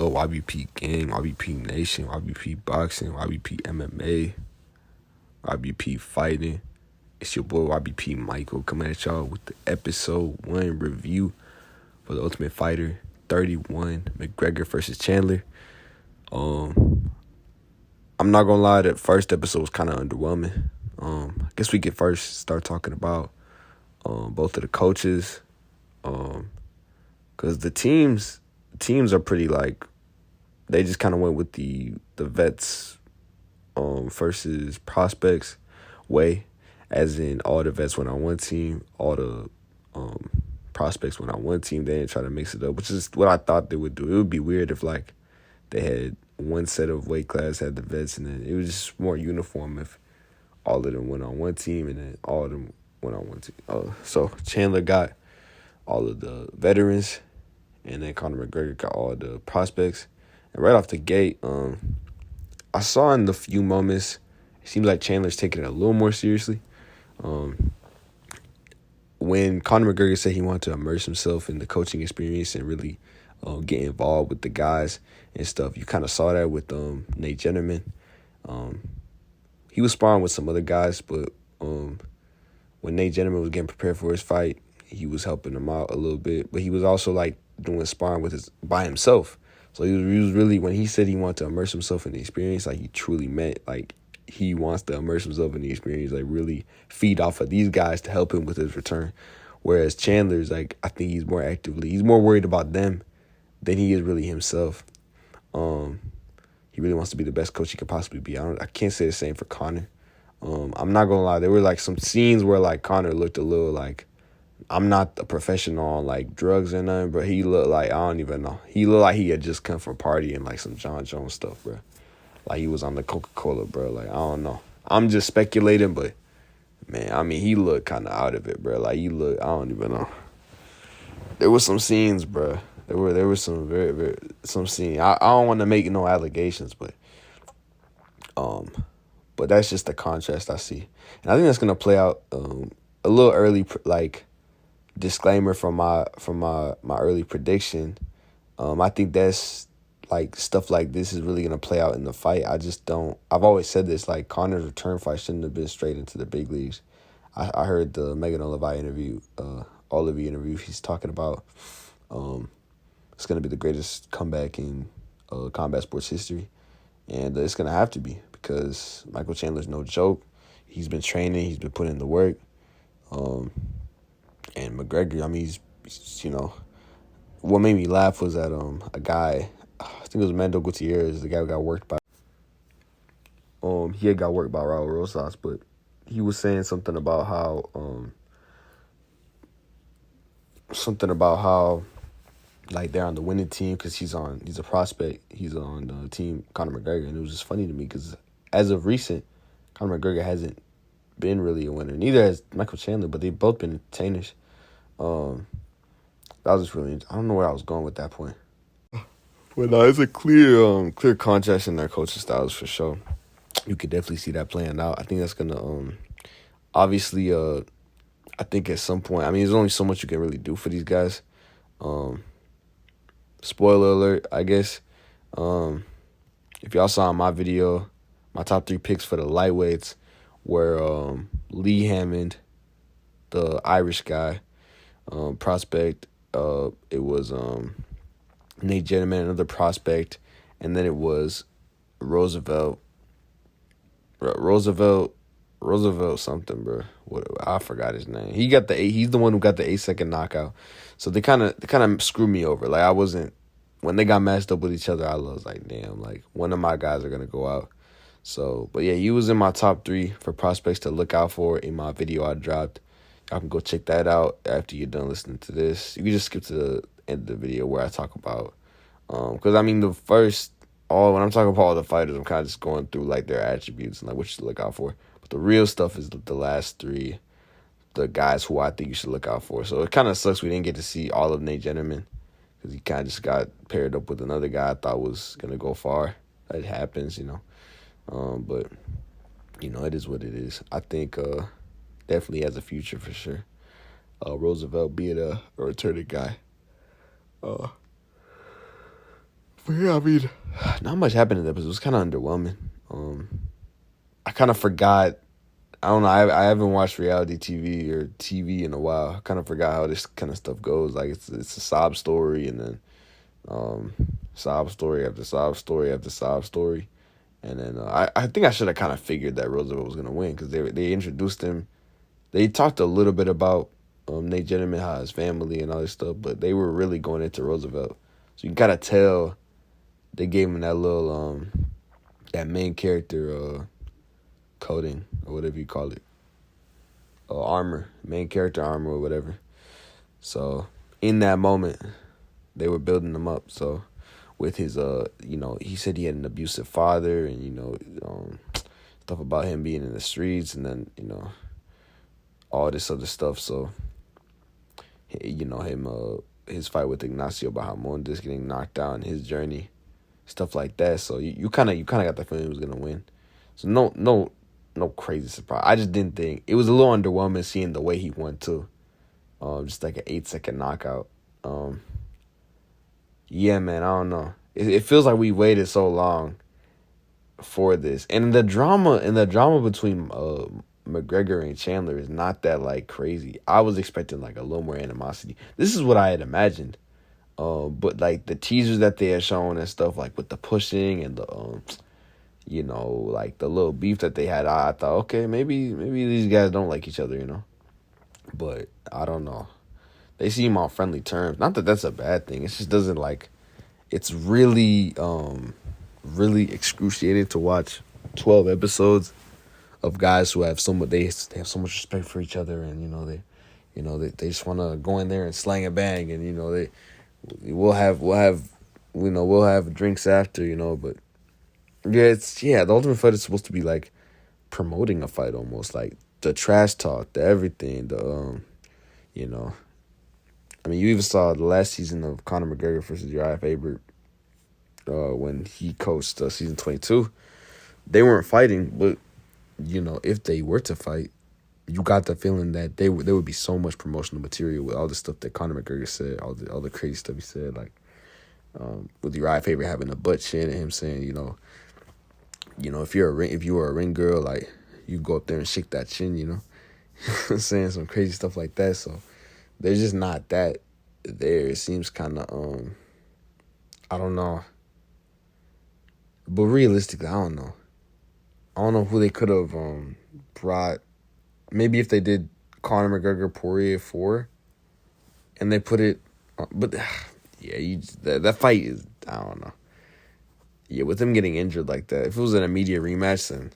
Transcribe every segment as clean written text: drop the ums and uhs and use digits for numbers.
YBP Gang, YBP Nation, YBP Boxing, YBP MMA, YBP Fighting. It's your boy YBP Michael coming at y'all with the episode 1 review for the Ultimate Fighter 31, McGregor versus Chandler. I'm not gonna lie, the first episode was kind of underwhelming. I guess we could first start talking about both of the coaches, because the teams are pretty, like, they just kind of went with the vets versus prospects way, as in all the vets went on one team, all the prospects went on one team. They didn't try to mix it up, which is what I thought they would do. It would be weird if, like, they had one set of weight class had the vets, and then it was just more uniform if all of them went on one team and then all of them went on one team. So Chandler got all of the veterans, and then Conor McGregor got all the prospects. And right off the gate, I saw in the few moments, it seems like Chandler's taking it a little more seriously. When Conor McGregor said he wanted to immerse himself in the coaching experience and really get involved with the guys and stuff, you kind of saw that with Nate Jennerman. He was sparring with some other guys, but when Nate Jennerman was getting prepared for his fight, he was helping him out a little bit. But he was also, like, doing sparring by himself. So he was really, when he said he wanted to immerse himself in the experience, like, he truly meant, like, he wants to immerse himself in the experience, like, really feed off of these guys to help him with his return. Whereas Chandler's, like, I think he's more worried about them than he is really himself. He really wants to be the best coach he could possibly be. I can't say the same for Conor. I'm not gonna lie, there were, like, some scenes where, like, Conor looked a little like, I'm not a professional on, like, drugs or nothing, but he looked like, I don't even know. He looked like he had just come from partying, like, some John Jones stuff, bro. Like, he was on the Coca-Cola, bro. Like, I don't know. I'm just speculating, but, man, I mean, he looked kind of out of it, bro. Like, I don't even know. There were some scenes, bro. There were some very some scenes. I don't want to make no allegations, but that's just the contrast I see. And I think that's gonna play out a little early, like, disclaimer from my early prediction. I think that's, like, stuff like this is really gonna play out in the fight. I've always said this, like, Conor's return fight shouldn't have been straight into the big leagues. I heard the Megan Olivier interview, he's talking about it's gonna be the greatest comeback in combat sports history. And it's gonna have to be, because Michael Chandler's no joke. He's been training, he's been putting in the work. And McGregor, I mean, he's what made me laugh was that a guy, I think it was Mando Gutierrez, the guy who got worked by he had got worked by Raul Rosas, but he was saying something about how like, they're on the winning team because he's a prospect. He's on the team Conor McGregor, and it was just funny to me because as of recent, Conor McGregor hasn't been really a winner. Neither has Michael Chandler, but they've both been entertainers. That was just really, I don't know where I was going with that point. But no, it's a clear contrast in their coaching styles for sure. You could definitely see that playing out. I think that's gonna obviously I think at some point, I mean, there's only so much you can really do for these guys. Spoiler alert, I guess. If y'all saw in my video, my top 3 picks for the lightweights were Lee Hammond, the Irish guy, prospect. It was Nate Jennerman, another prospect, and then it was Roosevelt something, bro. I forgot his name. He's the one who got the 8-second knockout. So they kind of screwed me over. Like, when they got matched up with each other, I was like, damn, like, one of my guys are gonna go out. So, but yeah, he was in my top 3 for prospects to look out for in my video I dropped. Y'all can go check that out after you're done listening to this. You can just skip to the end of the video where I talk about, because I mean, when I'm talking about all the fighters, I'm kind of just going through, like, their attributes and, like, what you should look out for. But the real stuff is the last 3, the guys who I think you should look out for. So it kind of sucks we didn't get to see all of Nate Jennerman, because he kind of just got paired up with another guy I thought was going to go far. It happens, but, it is what it is. I think definitely has a future for sure. Roosevelt being a returning guy. But yeah, I mean, not much happened in the episode. It was kind of underwhelming. I kind of forgot. I don't know. I haven't watched reality TV or TV in a while. I kind of forgot how this kind of stuff goes. Like it's a sob story, and then um, sob story after sob story after sob story, and then I think I should have kind of figured that Roosevelt was gonna win because they introduced him. They talked a little bit about Nate Jennerman, how his family and all this stuff, but they were really going into Roosevelt. So you can kind of tell they gave him that little that main character coding or whatever you call it, armor, main character armor or whatever. So in that moment, they were building him up. So with his he said he had an abusive father, and stuff about him being in the streets, and then all this other stuff. So him his fight with Ignacio Bahamondes getting knocked out in his journey, stuff like that. So you kind of got the feeling he was gonna win. So no crazy surprise. I just didn't think it was a little underwhelming seeing the way he won too. Just like an 8-second knockout. Yeah, man, I don't know. It feels like we waited so long for this, and the drama between McGregor and Chandler is not that like crazy. I was expecting like a little more animosity. This is what I had imagined. But like the teasers that they had shown and stuff, like with the pushing and the like the little beef that they had, I thought, okay, maybe these guys don't like each other, But I don't know. They seem on friendly terms. Not that that's a bad thing. It just doesn't like. It's really really excruciating to watch 12 episodes of guys who have they have so much respect for each other, and they just want to go in there and slang a bang, and we'll have drinks after, but the Ultimate Fighter is supposed to be like promoting a fight, almost like the trash talk, the everything, I mean, you even saw the last season of Conor McGregor versus Uriah Faber when he coached season 22. They weren't fighting, but if they were to fight, you got the feeling that there would be so much promotional material with all the stuff that Conor McGregor said, all the crazy stuff he said, like with Uriah Faber having a butt chin and him saying, if you were a ring girl, like you go up there and shake that chin, saying some crazy stuff like that. So there's just not that there. It seems kind of I don't know, but realistically, I don't know. I don't know who they could have brought. Maybe if they did Conor McGregor Poirier 4, and they put it, but yeah, that fight is, I don't know. Yeah, with him getting injured like that, if it was an immediate rematch, then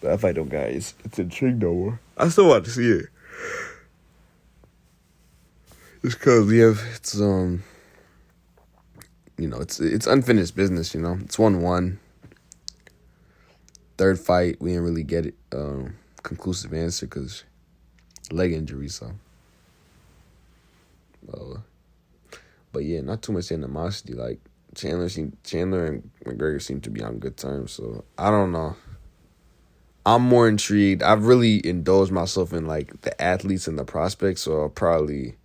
that fight don't got it's intrigued no more. I still want to see it. Just because it's unfinished business. It's 1-1. Third fight, we didn't really get it conclusive answer because leg injury. So, but yeah, not too much animosity. Like Chandler and McGregor seem to be on good terms. So I don't know. I'm more intrigued. I've really indulged myself in like the athletes and the prospects. So I'll probably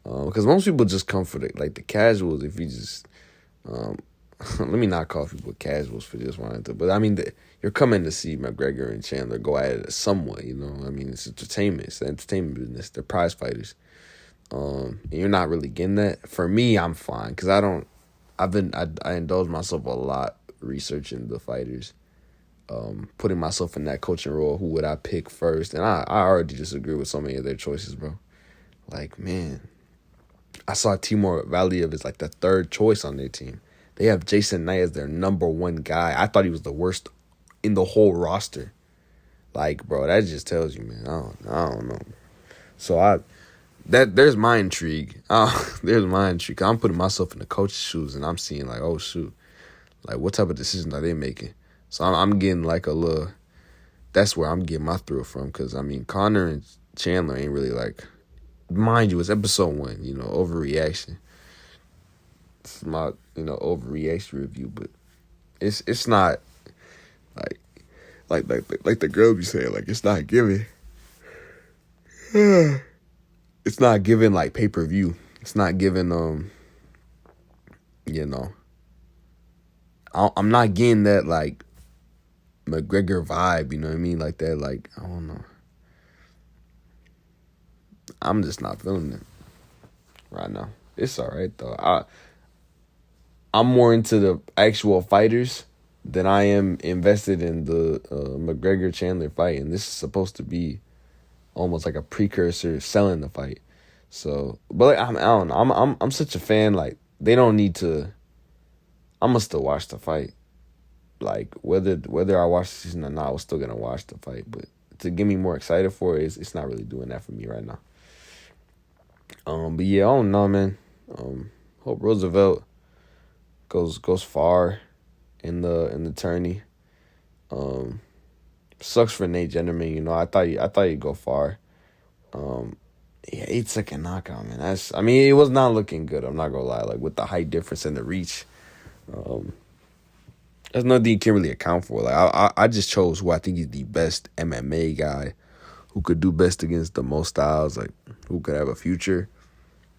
because most people just come for the casuals. If you just let me not call people casuals for just wanting to, but I mean you're coming to see McGregor and Chandler go at it somewhat. I mean, it's entertainment. It's the entertainment business. They're prize fighters. And you're not really getting that. For me, I'm fine because I indulge myself a lot researching the fighters, putting myself in that coaching role. Who would I pick first? And I already disagree with so many of their choices, bro. Like, man, I saw Timur Valiev as like the third choice on their team. They have Jason Knight as their number one guy. I thought he was the worst in the whole roster. Like, bro, that just tells you, man. I don't know. So there's my intrigue. There's my intrigue. I'm putting myself in the coach's shoes, and I'm seeing like, oh shoot, like what type of decisions are they making? So I'm getting like a little. That's where I'm getting my thrill from, because I mean, Conor and Chandler ain't really like. Mind you, it's episode 1. Overreaction. It's my overreaction review, but it's not like the girl be saying, like it's not giving. It's not giving like pay-per-view. It's not giving I'm not getting that like McGregor vibe. You know what I mean? Like that. Like I don't know. I'm just not feeling it right now. It's all right though. I'm more into the actual fighters than I am invested in the McGregor Chandler fight, and this is supposed to be almost like a precursor selling the fight. So, but like, I don't know. I'm such a fan. Like they don't need to. I'm gonna still watch the fight. Like whether I watch the season or not, I was still gonna watch the fight. But to get me more excited for it, it's not really doing that for me right now. But yeah, I don't know, man. Hope Roosevelt goes far in the tourney. Sucks for Nate Jennerman. You know, I thought he'd go far. Yeah, 8-second knockout, man. It was not looking good. I'm not gonna lie. Like with the height difference and the reach, there's nothing you can really account for. Like I just chose who I think is the best MMA guy, who could do best against the most styles, like who could have a future.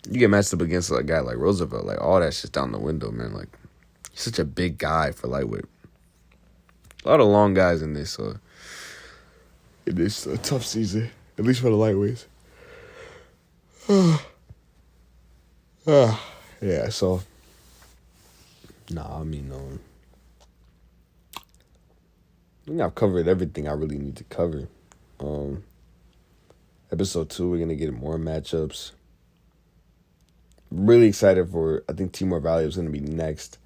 You get matched up against a guy like Roosevelt, like all that shit's down the window, man. Like he's such a big guy for lightweight. A lot of long guys in this tough season, at least for the lightweights. Yeah, so I think I've covered everything I really need to cover. Episode 2, we're gonna get more matchups. Really excited for. I think Timur Valiev is gonna be next.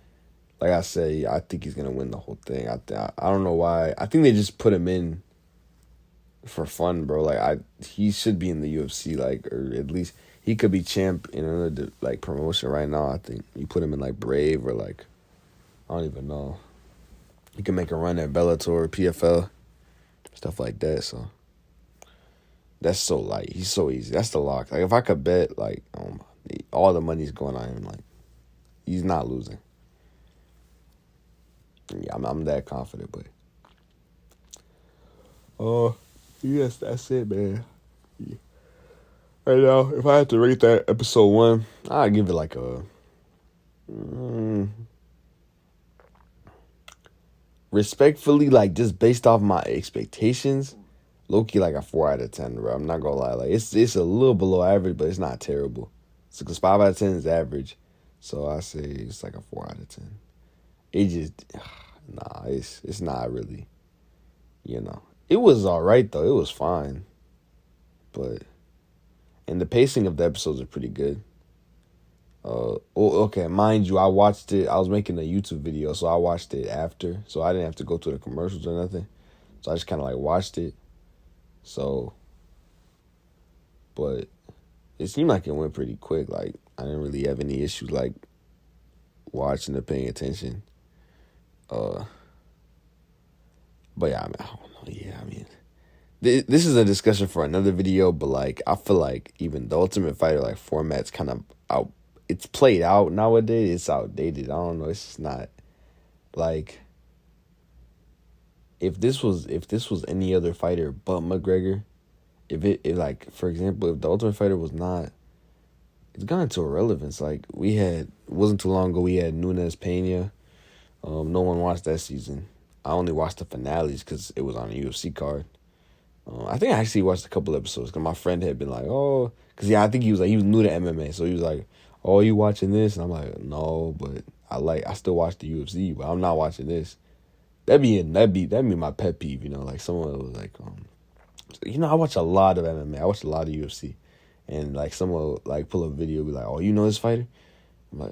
Like I said, I think he's gonna win the whole thing. I don't know why. I think they just put him in for fun, bro. Like he should be in the UFC, like, or at least he could be champ in another like promotion right now. I think you put him in like Brave or like I don't even know. He can make a run at Bellator, PFL, stuff like that. So that's so light. He's so easy. That's the lock. Like if I could bet, like all the money's going on him. Like he's not losing. Yeah, I'm that confident, but yes, that's it, man. Yeah. Right now, if I had to rate that episode 1, I'd give it like a respectfully, like just based off my expectations, low-key like a 4 out of 10, bro. I'm not gonna lie, like it's a little below average, but it's not terrible. So, cause 5 out of 10 is average, so I say it's like a 4 out of 10. It just it's not really, It was all right though. It was fine, but and the pacing of the episodes are pretty good. Okay, mind you, I watched it. I was making a YouTube video, so I watched it after, so I didn't have to go to the commercials or nothing. So I just kind of like watched it. So, but it seemed like it went pretty quick. Like I didn't really have any issues like watching or paying attention. But yeah, I don't know. Yeah, this is a discussion for another video. But like, I feel like even the Ultimate Fighter like format's kind of out. It's played out nowadays. It's outdated. I don't know. It's just not like if this was any other fighter but McGregor. If like for example, if the Ultimate Fighter was not, it's gone into irrelevance. Like it wasn't too long ago. We had Nunes Pena. No one watched that season. I only watched the finales because it was on a UFC card. I think I actually watched a couple episodes because my friend had been like, "Oh," because I think he was new to MMA, so he was like, "Oh, you watching this?" And I'm like, "No, but I still watch the UFC, but I'm not watching this." That'd be my pet peeve, like someone was like, I watch a lot of MMA, I watch a lot of UFC, and like someone will, like pull a video, be like, "Oh, you know this fighter?" I'm like,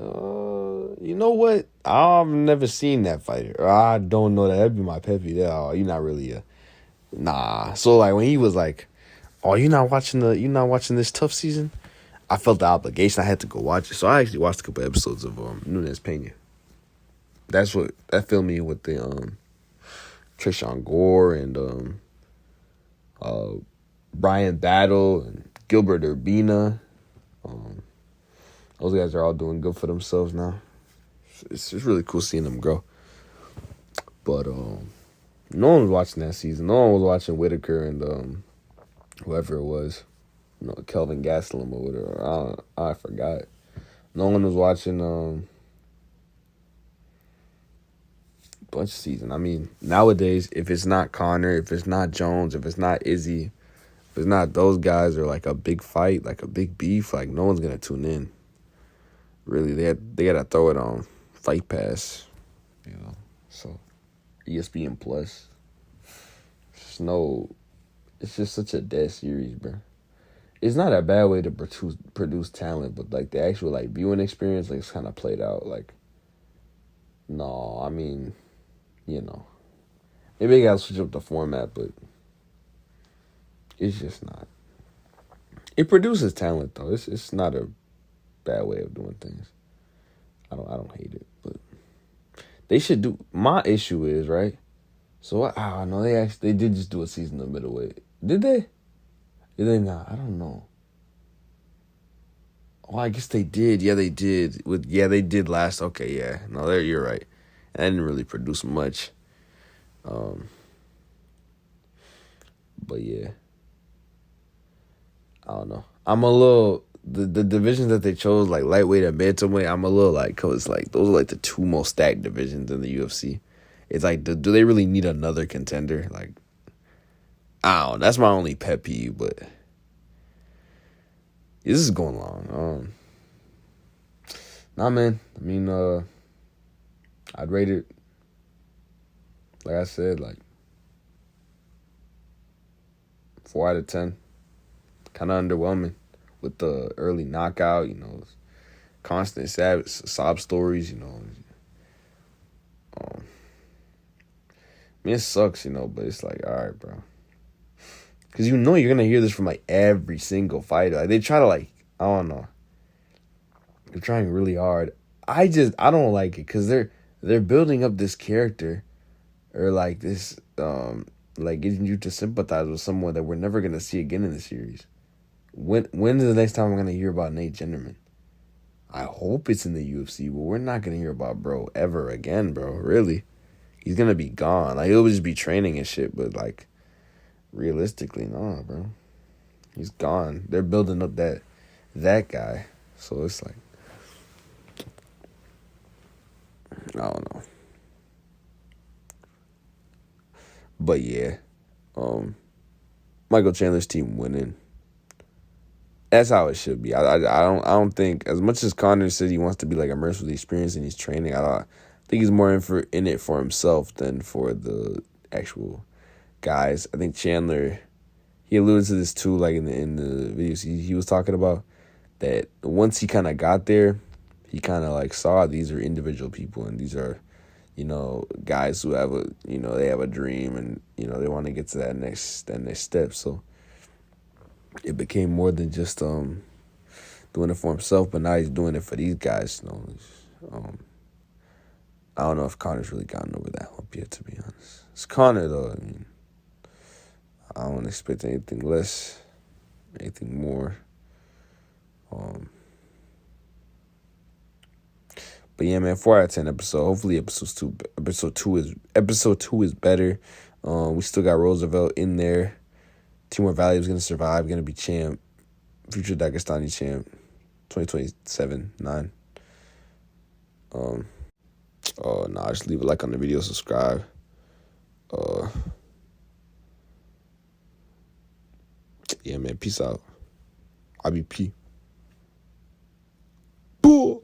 you know what? I've never seen that fighter. Or I don't know that. That'd be my pet peeve. Oh, you're not really nah. So like when he was like, "Oh, you're not watching this tough season?" I felt the obligation. I had to go watch it. So I actually watched a couple episodes of Nunes Pena. That filled me with the Trishan Gore and Brian Battle and Gilbert Urbina. Those guys are all doing good for themselves now. It's just really cool seeing them grow. But no one was watching that season. No one was watching Whitaker and whoever it was, Kelvin Gastelum or whatever. I forgot. No one was watching bunch of season. I mean, nowadays, if it's not Conor, if it's not Jones, if it's not Izzy, if it's not those guys or like a big fight, like a big beef, like no one's gonna tune in. Really, they gotta throw it on Fight Pass, So ESPN Plus. It's just such a dead series, bro. It's not a bad way to produce talent, but like the actual like viewing experience, like it's kind of played out. Like, no, I mean, maybe they gotta switch up the format, but it's just not. It produces talent though. It's not a bad way of doing things. I don't hate it, but they should do. My issue is right. So I don't know. They did just do a season of middleweight. Did they? Did they not? I don't know. Oh, I guess they did. Yeah, they did. They did last. Okay, yeah. No, you're right. And I didn't really produce much. But yeah, I don't know. I'm a little the divisions that they chose, like lightweight and bantamweight. I'm a little like, cause like those are like the two most stacked divisions in the UFC. It's like, do they really need another contender? Like, I don't know. That's my only pet peeve, but this is going long. Nah, man. I mean, I'd rate it, like I said, like 4 out of 10. Kind of underwhelming with the early knockout, constant sob stories, I mean, it sucks, but it's like, all right, bro. Because you're going to hear this from, like, every single fighter. Like, they try to, like, I don't know. They're trying really hard. I don't like it because they're building up this character or, like, this, like, getting you to sympathize with someone that we're never going to see again in the series. When is the next time I'm going to hear about Nate Jennerman? I hope it's in the UFC, but we're not going to hear about bro ever again, bro. Really. He's going to be gone. Like, he'll just be training and shit, but, like, realistically, no, bro. He's gone. They're building up that guy. So it's like, I don't know. But yeah. Michael Chandler's team winning. That's how it should be. I don't think, as much as Conor said he wants to be like immersed with the experience and he's training, I think he's more in it for himself than for the actual guys. I think Chandler, he alluded to this too, like in the videos he was talking about, that once he kind of got there, he kind of like saw these are individual people and these are, guys who have they have a dream and they want to get to that next step. So it became more than just doing it for himself, but now he's doing it for these guys. I don't know if Conor's really gotten over that hump yet, to be honest. It's Conor, though. I mean, I don't expect anything less, anything more. But yeah, man, 4 out of 10 episode. Hopefully, episode two is better. We still got Roosevelt in there. Timur Valiev is gonna survive, gonna be champ, future Dagestani champ, 2027-9. Just leave a like on the video, subscribe. Yeah, man, peace out. IBP. Boo.